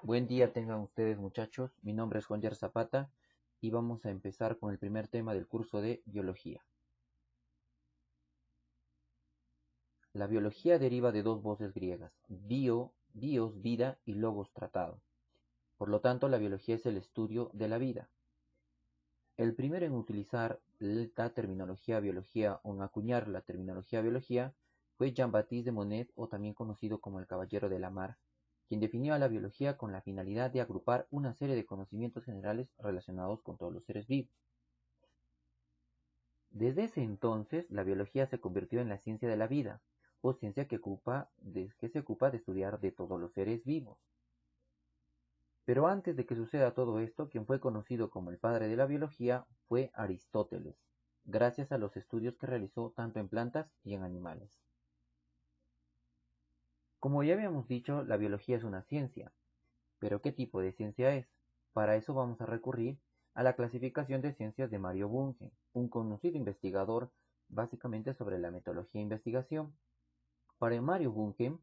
Buen día tengan ustedes muchachos, mi nombre es Juan Yer Zapata y vamos a empezar con el primer tema del curso de biología. La biología deriva de dos voces griegas, bios, vida y logos, tratado. Por lo tanto, la biología es el estudio de la vida. El primero en utilizar la terminología biología o en acuñar la terminología biología fue Jean-Baptiste de Monod, o también conocido como el Caballero de la Mar, quien definió a la biología con la finalidad de agrupar una serie de conocimientos generales relacionados con todos los seres vivos. Desde ese entonces, la biología se convirtió en la ciencia de la vida, o ciencia que se ocupa de estudiar de todos los seres vivos. Pero antes de que suceda todo esto, quien fue conocido como el padre de la biología fue Aristóteles, gracias a los estudios que realizó tanto en plantas y en animales. Como ya habíamos dicho, la biología es una ciencia, pero ¿qué tipo de ciencia es? Para eso vamos a recurrir a la clasificación de ciencias de Mario Bunge, un conocido investigador básicamente sobre la metodología de investigación. Para Mario Bunge,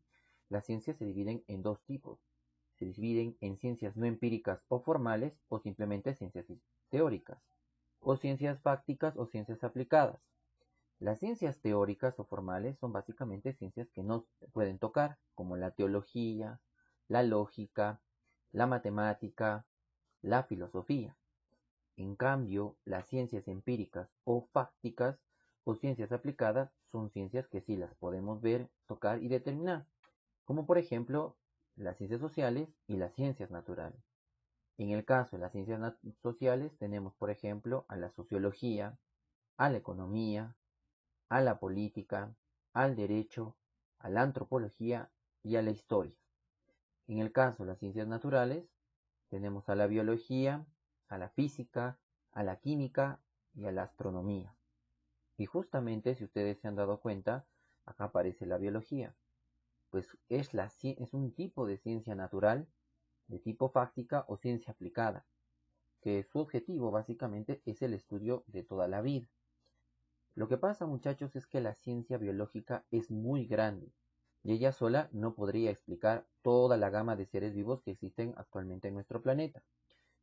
las ciencias se dividen en dos tipos. Se dividen en ciencias no empíricas o formales o simplemente ciencias teóricas, o ciencias fácticas o ciencias aplicadas. Las ciencias teóricas o formales son básicamente ciencias que no se pueden tocar, como la teología, la lógica, la matemática, la filosofía. En cambio, las ciencias empíricas o fácticas o ciencias aplicadas son ciencias que sí las podemos ver, tocar y determinar, como por ejemplo las ciencias sociales y las ciencias naturales. En el caso de las ciencias sociales tenemos por ejemplo a la sociología, a la economía, a la política, al derecho, a la antropología y a la historia. En el caso de las ciencias naturales tenemos a la biología, a la física, a la química y a la astronomía. Y justamente, si ustedes se han dado cuenta, acá aparece la biología, pues es un tipo de ciencia natural, de tipo fáctica o ciencia aplicada, que su objetivo básicamente es el estudio de toda la vida. Lo que pasa, muchachos, es que la ciencia biológica es muy grande y ella sola no podría explicar toda la gama de seres vivos que existen actualmente en nuestro planeta.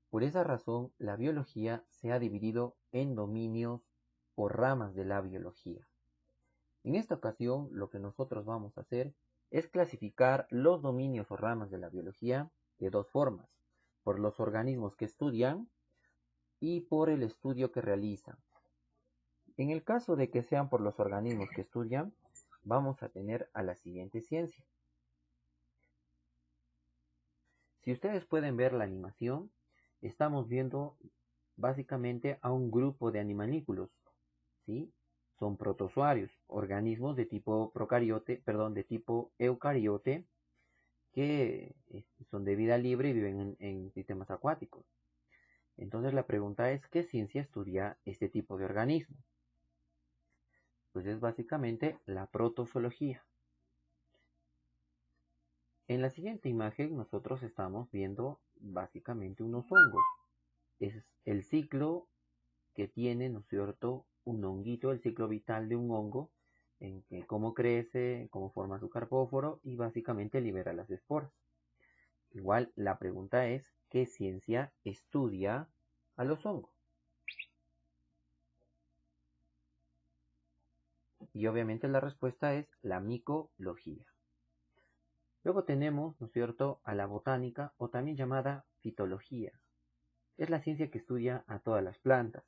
Por esa razón, la biología se ha dividido en dominios o ramas de la biología. En esta ocasión, lo que nosotros vamos a hacer es clasificar los dominios o ramas de la biología de dos formas: por los organismos que estudian y por el estudio que realizan. En el caso de que sean por los organismos que estudian, vamos a tener a la siguiente ciencia. Si ustedes pueden ver la animación, estamos viendo básicamente a un grupo de animalículos, ¿sí? Son protozoarios, organismos de tipo de tipo eucariote, que son de vida libre y viven en sistemas acuáticos. Entonces la pregunta es, ¿qué ciencia estudia este tipo de organismos? Pues es básicamente la protozoología. En la siguiente imagen nosotros estamos viendo básicamente unos hongos. Es el ciclo que tiene, ¿no es cierto?, un honguito, el ciclo vital de un hongo, en que cómo crece, cómo forma su carpóforo y básicamente libera las esporas. Igual la pregunta es, ¿qué ciencia estudia a los hongos? Y obviamente la respuesta es la micología. Luego tenemos, ¿no es cierto?, a la botánica, o también llamada fitología. Es la ciencia que estudia a todas las plantas.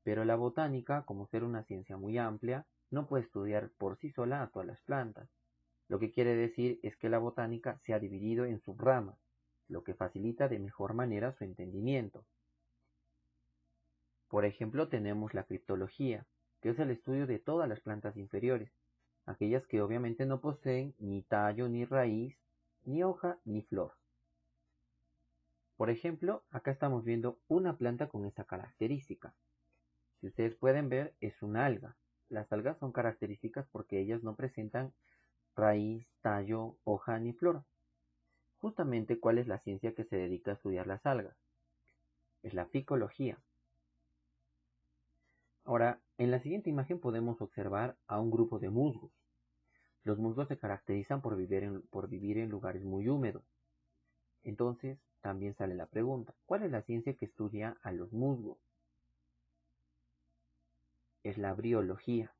Pero la botánica, como ser una ciencia muy amplia, no puede estudiar por sí sola a todas las plantas. Lo que quiere decir es que la botánica se ha dividido en subramas, lo que facilita de mejor manera su entendimiento. Por ejemplo, tenemos la criptología, que es el estudio de todas las plantas inferiores, aquellas que obviamente no poseen ni tallo, ni raíz, ni hoja, ni flor. Por ejemplo, acá estamos viendo una planta con esta característica. Si ustedes pueden ver, es una alga. Las algas son características porque ellas no presentan raíz, tallo, hoja ni flor. Justamente, ¿cuál es la ciencia que se dedica a estudiar las algas? Es la ficología. Ahora, en la siguiente imagen podemos observar a un grupo de musgos. Los musgos se caracterizan por vivir en lugares muy húmedos. Entonces también sale la pregunta, ¿cuál es la ciencia que estudia a los musgos? Es la briología,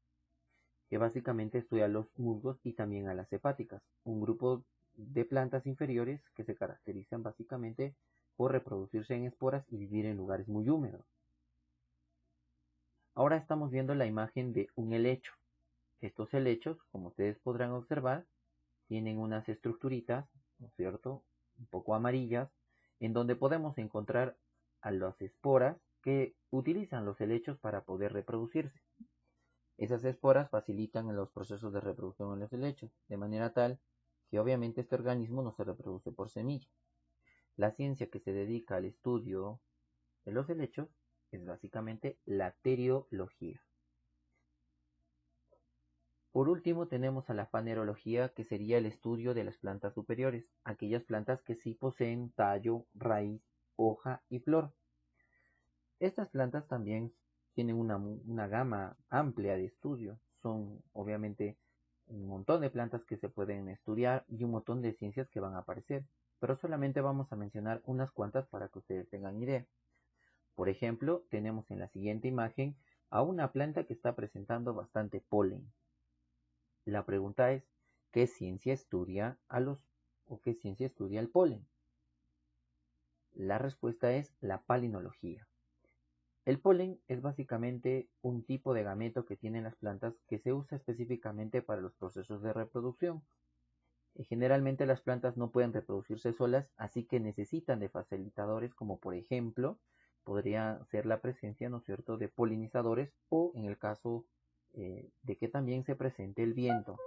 que básicamente estudia a los musgos y también a las hepáticas, un grupo de plantas inferiores que se caracterizan básicamente por reproducirse en esporas y vivir en lugares muy húmedos. Ahora estamos viendo la imagen de un helecho. Estos helechos, como ustedes podrán observar, tienen unas estructuritas, ¿no es cierto?, un poco amarillas, en donde podemos encontrar a las esporas que utilizan los helechos para poder reproducirse. Esas esporas facilitan los procesos de reproducción en los helechos, de manera tal que obviamente este organismo no se reproduce por semilla. La ciencia que se dedica al estudio de los helechos es básicamente la teriología. Por último tenemos a la fanerología, que sería el estudio de las plantas superiores, aquellas plantas que sí poseen tallo, raíz, hoja y flor. Estas plantas también tienen una gama amplia de estudio. Son obviamente un montón de plantas que se pueden estudiar y un montón de ciencias que van a aparecer, pero solamente vamos a mencionar unas cuantas para que ustedes tengan idea. Por ejemplo, tenemos en la siguiente imagen a una planta que está presentando bastante polen. La pregunta es, ¿qué ciencia estudia qué ciencia estudia el polen? La respuesta es la palinología. El polen es básicamente un tipo de gameto que tienen las plantas que se usa específicamente para los procesos de reproducción. Generalmente las plantas no pueden reproducirse solas, así que necesitan de facilitadores como por ejemplo podría ser la presencia, ¿no es cierto?, de polinizadores o en el caso de que también se presente el viento.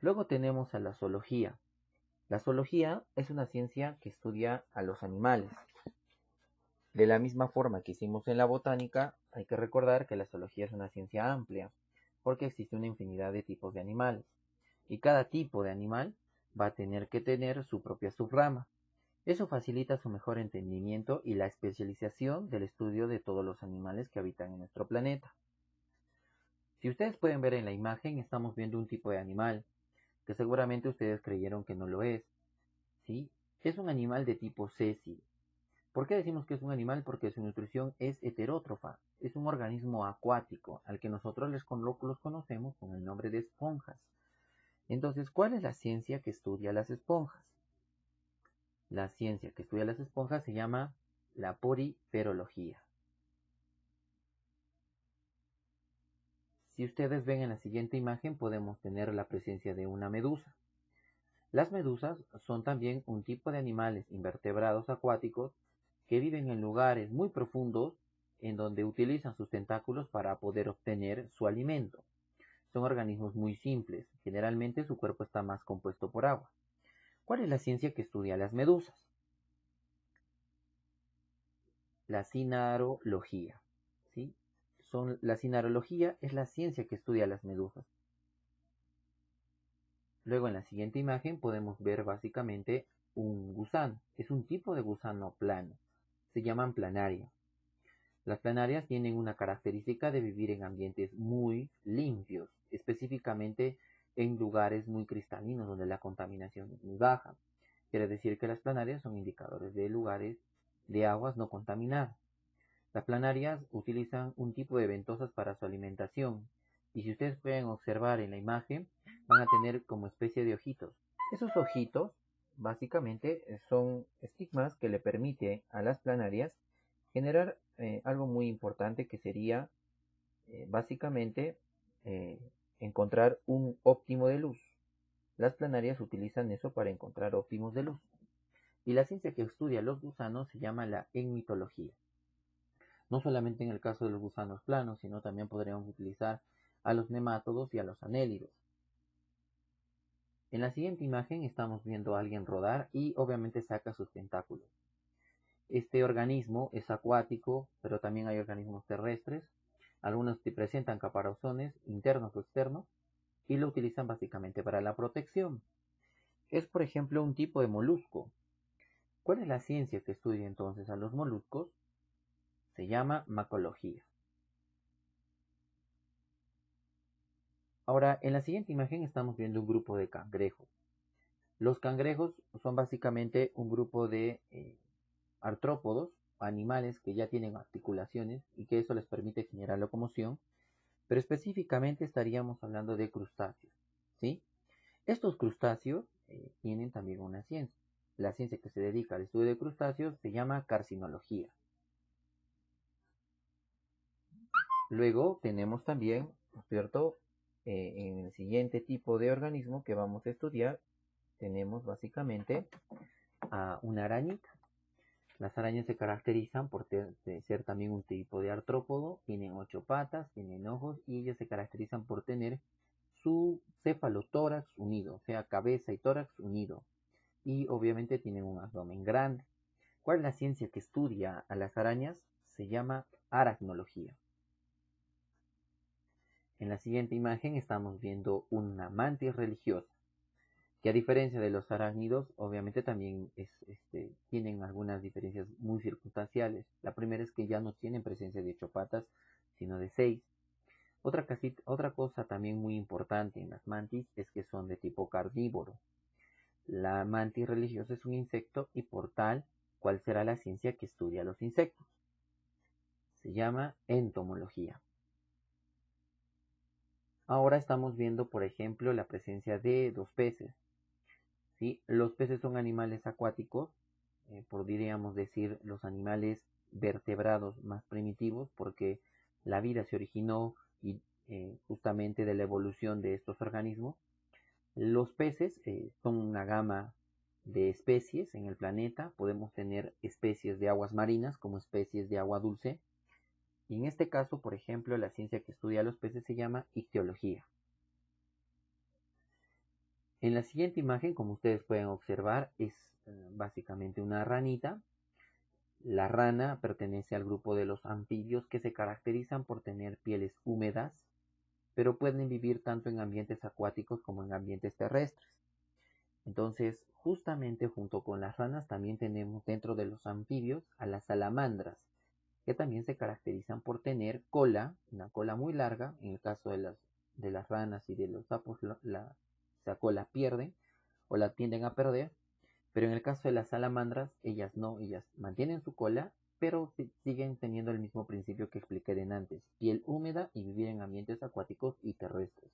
Luego tenemos a la zoología. La zoología es una ciencia que estudia a los animales. De la misma forma que hicimos en la botánica, hay que recordar que la zoología es una ciencia amplia, porque existe una infinidad de tipos de animales, y cada tipo de animal va a tener que tener su propia subrama. Eso facilita su mejor entendimiento y la especialización del estudio de todos los animales que habitan en nuestro planeta. Si ustedes pueden ver en la imagen, estamos viendo un tipo de animal, que seguramente ustedes creyeron que no lo es, ¿sí? Es un animal de tipo sésil. ¿Por qué decimos que es un animal? Porque su nutrición es heterótrofa, es un organismo acuático, al que nosotros los conocemos con el nombre de esponjas. Entonces, ¿cuál es la ciencia que estudia las esponjas? La ciencia que estudia las esponjas se llama la poriferología. Si ustedes ven en la siguiente imagen, podemos tener la presencia de una medusa. Las medusas son también un tipo de animales invertebrados acuáticos que viven en lugares muy profundos en donde utilizan sus tentáculos para poder obtener su alimento. Son organismos muy simples, generalmente su cuerpo está más compuesto por agua. ¿Cuál es la ciencia que estudia las medusas? La cinarología, ¿sí? La cinarología es la ciencia que estudia las medusas. Luego en la siguiente imagen podemos ver básicamente un gusano. Es un tipo de gusano plano. Se llaman planarias. Las planarias tienen una característica de vivir en ambientes muy limpios, específicamente en lugares muy cristalinos donde la contaminación es muy baja. Quiere decir que las planarias son indicadores de lugares de aguas no contaminadas. Las planarias utilizan un tipo de ventosas para su alimentación y si ustedes pueden observar en la imagen van a tener como especie de ojitos. Esos ojitos básicamente son estigmas que le permite a las planarias generar algo muy importante que sería básicamente eh, encontrar un óptimo de luz. Las planarias utilizan eso para encontrar óptimos de luz. Y la ciencia que estudia los gusanos se llama la enmitología. No solamente en el caso de los gusanos planos, sino también podríamos utilizar a los nemátodos y a los anélidos. En la siguiente imagen estamos viendo a alguien rodar y obviamente saca sus tentáculos. Este organismo es acuático, pero también hay organismos terrestres. Algunos presentan caparazones internos o externos y lo utilizan básicamente para la protección. Es, por ejemplo, un tipo de molusco. ¿Cuál es la ciencia que estudia entonces a los moluscos? Se llama macología. Ahora, en la siguiente imagen estamos viendo un grupo de cangrejos. Los cangrejos son básicamente un grupo de artrópodos, animales que ya tienen articulaciones y que eso les permite generar locomoción, pero específicamente estaríamos hablando de crustáceos, ¿sí? Estos crustáceos tienen también una ciencia. La ciencia que se dedica al estudio de crustáceos se llama carcinología. Luego tenemos también, ¿no es cierto? En el siguiente tipo de organismo que vamos a estudiar, tenemos básicamente a una arañita. Las arañas se caracterizan por ser también un tipo de artrópodo, tienen 8 patas, tienen ojos y ellas se caracterizan por tener su cefalotórax unido, o sea, cabeza y tórax unido, y obviamente tienen un abdomen grande. ¿Cuál es la ciencia que estudia a las arañas? Se llama aracnología. En la siguiente imagen estamos viendo una mantis religiosa, que a diferencia de los arácnidos, obviamente también tienen algunas diferencias muy circunstanciales. La primera es que ya no tienen presencia de 8 patas, sino de 6. Otra cosa también muy importante en las mantis es que son de tipo carnívoro. La mantis religiosa es un insecto y por tal, ¿cuál será la ciencia que estudia los insectos? Se llama entomología. Ahora estamos viendo, por ejemplo, la presencia de dos peces. ¿Sí? Los peces son animales acuáticos, podríamos decir los animales vertebrados más primitivos, porque la vida se originó y, justamente de la evolución de estos organismos. Los peces son una gama de especies en el planeta. Podemos tener especies de aguas marinas como especies de agua dulce. Y en este caso, por ejemplo, la ciencia que estudia los peces se llama ictiología. En la siguiente imagen, como ustedes pueden observar, es básicamente una ranita. La rana pertenece al grupo de los anfibios que se caracterizan por tener pieles húmedas, pero pueden vivir tanto en ambientes acuáticos como en ambientes terrestres. Entonces, justamente junto con las ranas también tenemos dentro de los anfibios a las salamandras, que también se caracterizan por tener cola, una cola muy larga. En el caso de las ranas y de los sapos, esa cola pierden o la tienden a perder, pero en el caso de las salamandras, ellas no, ellas mantienen su cola, pero siguen teniendo el mismo principio que expliqué de antes, piel húmeda y vivir en ambientes acuáticos y terrestres.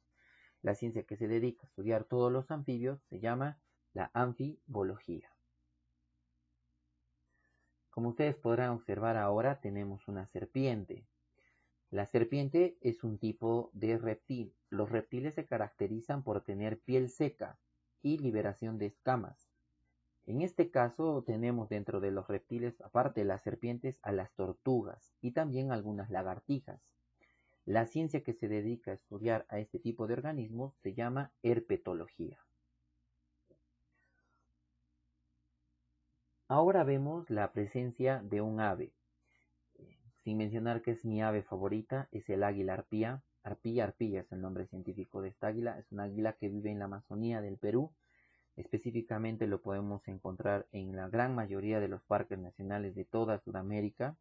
La ciencia que se dedica a estudiar todos los anfibios se llama la anfibología. Como ustedes podrán observar ahora, tenemos una serpiente. La serpiente es un tipo de reptil. Los reptiles se caracterizan por tener piel seca y liberación de escamas. En este caso tenemos dentro de los reptiles, aparte de las serpientes, a las tortugas y también algunas lagartijas. La ciencia que se dedica a estudiar a este tipo de organismos se llama herpetología. Ahora vemos la presencia de un ave. Sin mencionar que es mi ave favorita, es el águila arpía. Arpía es el nombre científico de esta águila. Es una águila que vive en la Amazonía del Perú. Específicamente lo podemos encontrar en la gran mayoría de los parques nacionales de toda Sudamérica.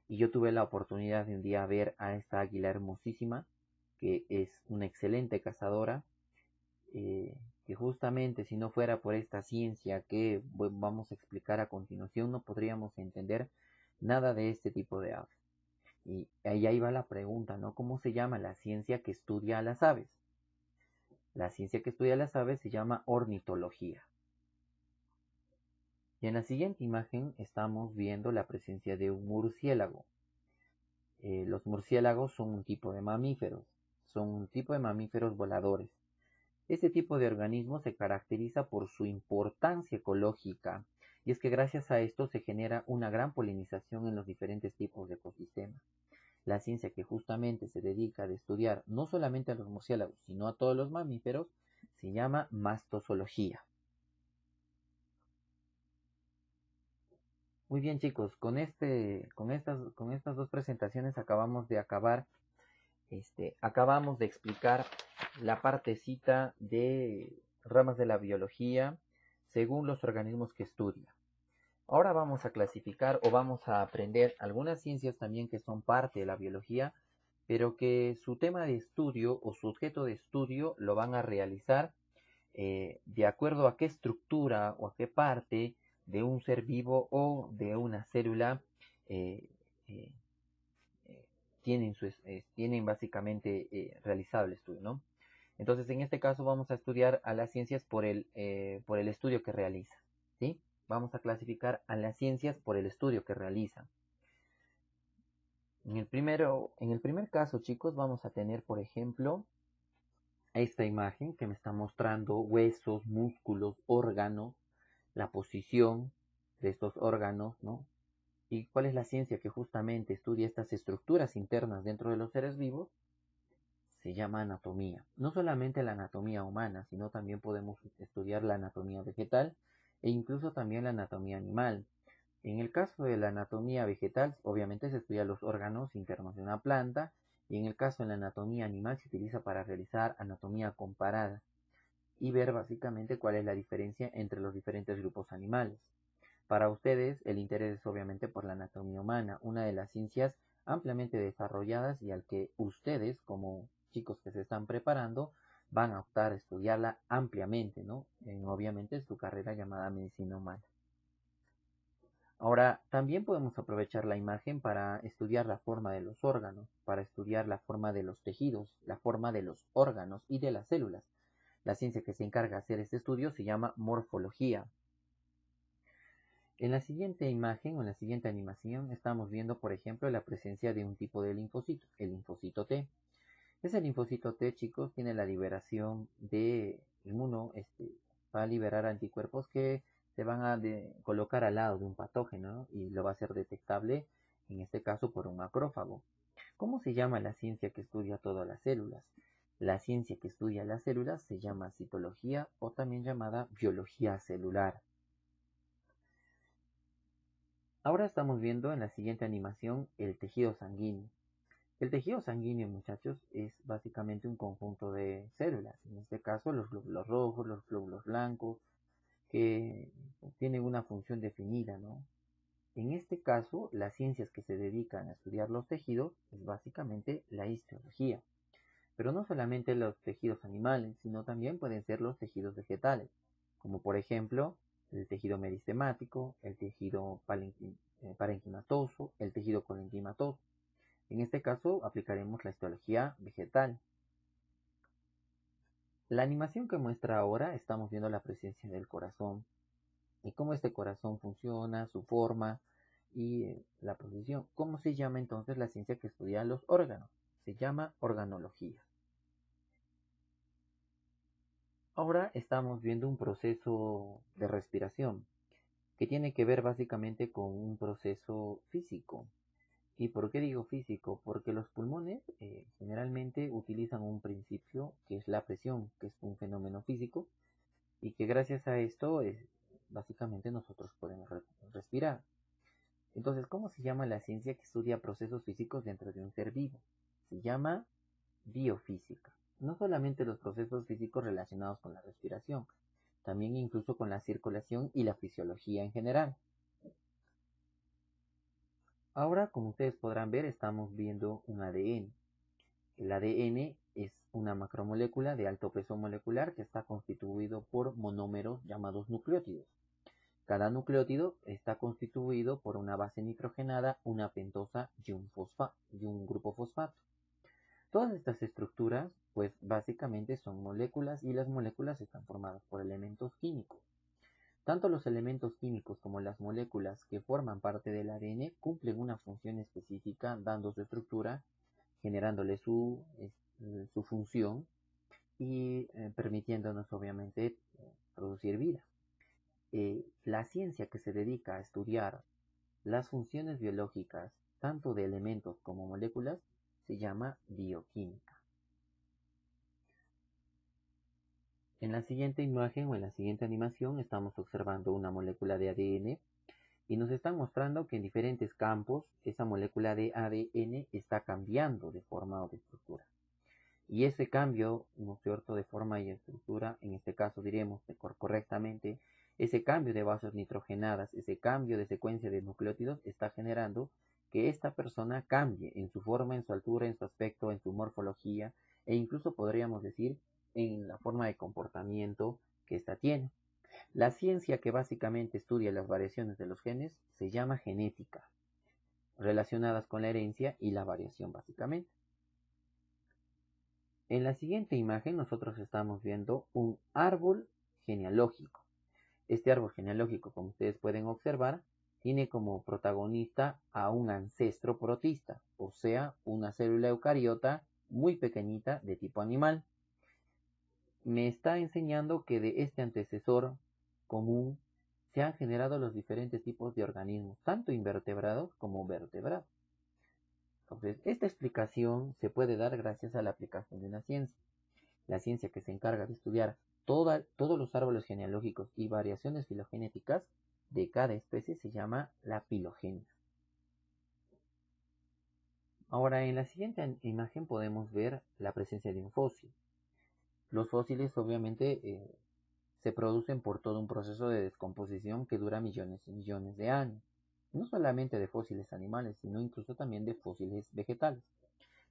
Y yo tuve la oportunidad de un día ver a esta águila hermosísima, que es una excelente cazadora, que justamente si no fuera por esta ciencia que vamos a explicar a continuación, no podríamos entender nada de este tipo de aves. Y ahí va la pregunta, ¿no? ¿Cómo se llama la ciencia que estudia a las aves? La ciencia que estudia a las aves se llama ornitología. Y en la siguiente imagen estamos viendo la presencia de un murciélago. Los murciélagos son un tipo de mamíferos, voladores. Este tipo de organismo se caracteriza por su importancia ecológica, y es que gracias a esto se genera una gran polinización en los diferentes tipos de ecosistemas. La ciencia que justamente se dedica a estudiar no solamente a los murciélagos, sino a todos los mamíferos, se llama mastozoología. Muy bien, chicos, con estas dos presentaciones acabamos de explicar la partecita de ramas de la biología según los organismos que estudia. Ahora vamos a clasificar o vamos a aprender algunas ciencias también que son parte de la biología, pero que su tema de estudio o su objeto de estudio lo van a realizar de acuerdo a qué estructura o a qué parte de un ser vivo o de una célula eh, eh, tienen básicamente realizado el estudio, ¿no? Entonces, en este caso vamos a estudiar a las ciencias por el estudio que realiza, ¿sí? Vamos a clasificar a las ciencias por el estudio que realizan. En el primer caso, chicos, vamos a tener, por ejemplo, esta imagen que me está mostrando huesos, músculos, órganos, la posición de estos órganos, ¿no? ¿Y cuál es la ciencia que justamente estudia estas estructuras internas dentro de los seres vivos? Se llama anatomía. No solamente la anatomía humana, sino también podemos estudiar la anatomía vegetal e incluso también la anatomía animal. En el caso de la anatomía vegetal, obviamente se estudia los órganos internos de una planta, y en el caso de la anatomía animal se utiliza para realizar anatomía comparada y ver básicamente cuál es la diferencia entre los diferentes grupos animales. Para ustedes, el interés es obviamente por la anatomía humana, una de las ciencias ampliamente desarrolladas y al que ustedes, como chicos que se están preparando, van a optar a estudiarla ampliamente, ¿no? Obviamente su carrera llamada medicina humana. Ahora, también podemos aprovechar la imagen para estudiar la forma de los órganos, para estudiar la forma de los tejidos, la forma de los órganos y de las células. La ciencia que se encarga de hacer este estudio se llama morfología. En la siguiente imagen o en la siguiente animación estamos viendo, por ejemplo, la presencia de un tipo de linfocito, el linfocito T. Ese linfocito T, chicos, tiene la liberación de va a liberar anticuerpos que se van a colocar al lado de un patógeno, ¿no? Y lo va a hacer detectable, en este caso, por un macrófago. ¿Cómo se llama la ciencia que estudia todas las células? La ciencia que estudia las células se llama citología o también llamada biología celular. Ahora estamos viendo en la siguiente animación el tejido sanguíneo. El tejido sanguíneo, muchachos, es básicamente un conjunto de células. En este caso, los glóbulos rojos, los glóbulos blancos, que tienen una función definida, ¿no? En este caso, las ciencias que se dedican a estudiar los tejidos es básicamente la histología. Pero no solamente los tejidos animales, sino también pueden ser los tejidos vegetales, como por ejemplo el tejido meristemático, el tejido parenquimatoso, el tejido colenquimatoso. En este caso aplicaremos la histología vegetal. La animación que muestra ahora estamos viendo la presencia del corazón y cómo este corazón funciona, su forma y la posición. ¿Cómo se llama entonces la ciencia que estudia los órganos? Se llama organología. Ahora estamos viendo un proceso de respiración que tiene que ver básicamente con un proceso físico. ¿Y por qué digo físico? Porque los pulmones generalmente utilizan un principio que es la presión, que es un fenómeno físico y que gracias a esto básicamente nosotros podemos respirar. Entonces, ¿cómo se llama la ciencia que estudia procesos físicos dentro de un ser vivo? Se llama biofísica. No solamente los procesos físicos relacionados con la respiración, también incluso con la circulación y la fisiología en general. Ahora, como ustedes podrán ver, estamos viendo un ADN. El ADN es una macromolécula de alto peso molecular que está constituido por monómeros llamados nucleótidos. Cada nucleótido está constituido por una base nitrogenada, una pentosa y un grupo fosfato. Todas estas estructuras, pues básicamente son moléculas y las moléculas están formadas por elementos químicos. Tanto los elementos químicos como las moléculas que forman parte del ADN cumplen una función específica dando su estructura, generándole su función y permitiéndonos obviamente producir vida. La ciencia que se dedica a estudiar las funciones biológicas tanto de elementos como moléculas se llama bioquímica. En la siguiente imagen o en la siguiente animación estamos observando una molécula de ADN y nos están mostrando que en diferentes campos esa molécula de ADN está cambiando de forma o de estructura. Y ese cambio, ¿no es cierto?, de forma y estructura, en este caso diremos correctamente, ese cambio de bases nitrogenadas, ese cambio de secuencia de nucleótidos está generando que esta persona cambie en su forma, en su altura, en su aspecto, en su morfología, e incluso podríamos decir en la forma de comportamiento que ésta tiene. La ciencia que básicamente estudia las variaciones de los genes se llama genética, relacionadas con la herencia y la variación básicamente. En la siguiente imagen nosotros estamos viendo un árbol genealógico. Este árbol genealógico, como ustedes pueden observar, tiene como protagonista a un ancestro protista, o sea, una célula eucariota muy pequeñita de tipo animal. Me está enseñando que de este antecesor común se han generado los diferentes tipos de organismos, tanto invertebrados como vertebrados. Entonces, esta explicación se puede dar gracias a la aplicación de una ciencia. La ciencia que se encarga de estudiar todos los árboles genealógicos y variaciones filogenéticas de cada especie se llama la filogenia. Ahora, en la siguiente imagen podemos ver la presencia de un fósil. Los fósiles obviamente se producen por todo un proceso de descomposición que dura millones y millones de años. No solamente de fósiles animales, sino incluso también de fósiles vegetales.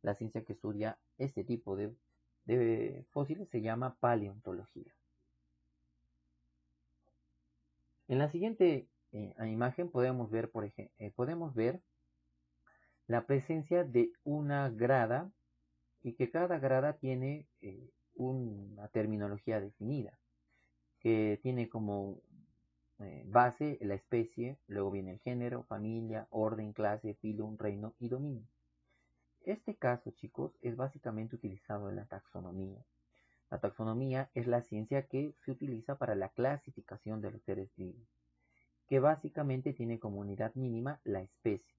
La ciencia que estudia este tipo de fósiles se llama paleontología. En la siguiente imagen podemos ver, podemos ver la presencia de una grada y que cada grada tiene una terminología definida, que tiene como base la especie, luego viene el género, familia, orden, clase, filo, reino y dominio. Este caso, chicos, es básicamente utilizado en la taxonomía. La taxonomía es la ciencia que se utiliza para la clasificación de los seres vivos, que básicamente tiene como unidad mínima la especie.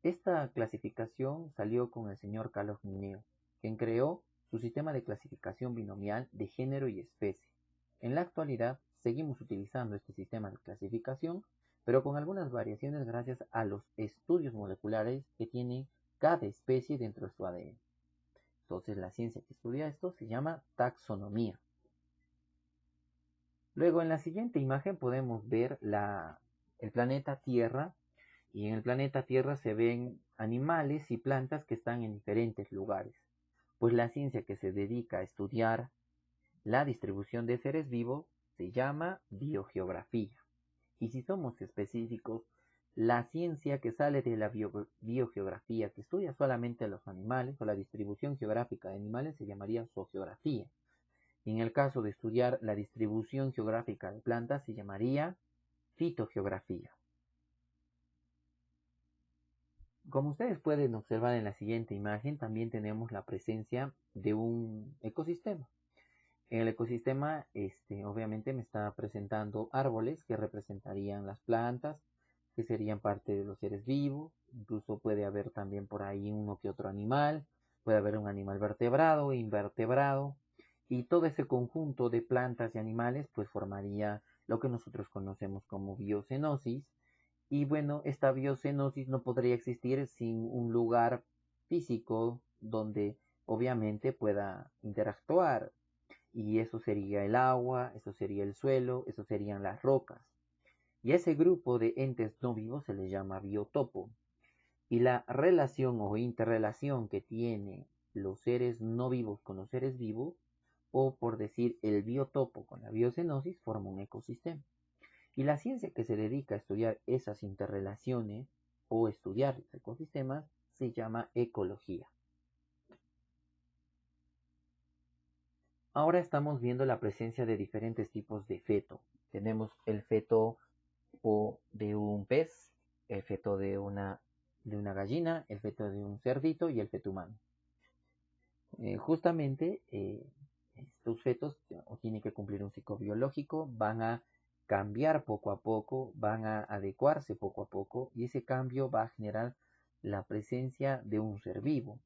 Esta clasificación salió con el señor Carlos Linneo, quien creó su sistema de clasificación binomial de género y especie. En la actualidad seguimos utilizando este sistema de clasificación, pero con algunas variaciones gracias a los estudios moleculares que tiene cada especie dentro de su ADN. Entonces la ciencia que estudia esto se llama taxonomía. Luego en la siguiente imagen podemos ver el planeta Tierra, y en el planeta Tierra se ven animales y plantas que están en diferentes lugares. Pues la ciencia que se dedica a estudiar la distribución de seres vivos se llama biogeografía. Y si somos específicos, la ciencia que sale de la biogeografía, que estudia solamente los animales o la distribución geográfica de animales, se llamaría zoogeografía. Y en el caso de estudiar la distribución geográfica de plantas, se llamaría fitogeografía. Como ustedes pueden observar en la siguiente imagen, también tenemos la presencia de un ecosistema. En el ecosistema, obviamente me está presentando árboles que representarían las plantas, que serían parte de los seres vivos. Incluso puede haber también por ahí uno que otro animal. Puede haber un animal vertebrado, invertebrado. Y todo ese conjunto de plantas y animales pues formaría lo que nosotros conocemos como biocenosis. Y bueno, esta biocenosis no podría existir sin un lugar físico donde obviamente pueda interactuar. Y eso sería el agua, eso sería el suelo, eso serían las rocas. Y a ese grupo de entes no vivos se le llama biotopo. Y la relación o interrelación que tiene los seres no vivos con los seres vivos, o por decir el biotopo con la biocenosis, forma un ecosistema. Y la ciencia que se dedica a estudiar esas interrelaciones o estudiar los ecosistemas se llama ecología. Ahora estamos viendo la presencia de diferentes tipos de feto. Tenemos el feto de un pez, el feto de una gallina, el feto de un cerdito y el feto humano. Justamente estos fetos tienen que cumplir un ciclo biológico, van a cambiar poco a poco, van a adecuarse poco a poco y ese cambio va a generar la presencia de un ser vivo.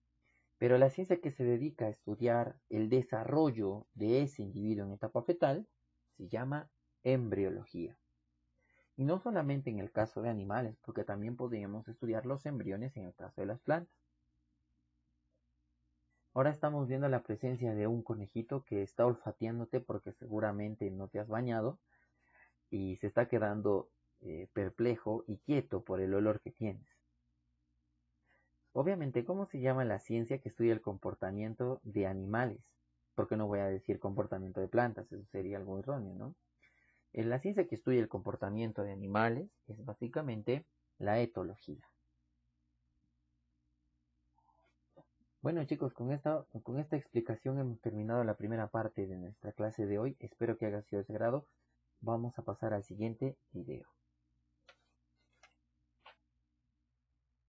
Pero la ciencia que se dedica a estudiar el desarrollo de ese individuo en etapa fetal se llama embriología. Y no solamente en el caso de animales, porque también podríamos estudiar los embriones en el caso de las plantas. Ahora estamos viendo la presencia de un conejito que está olfateándote porque seguramente no te has bañado y se está quedando perplejo y quieto por el olor que tienes. Obviamente, ¿cómo se llama la ciencia que estudia el comportamiento de animales? porque no voy a decir comportamiento de plantas, eso sería algo erróneo, ¿no? La ciencia que estudia el comportamiento de animales es básicamente la etología. Bueno chicos, con esta explicación hemos terminado la primera parte de nuestra clase de hoy. Espero que haya sido de su agrado. Vamos a pasar al siguiente video.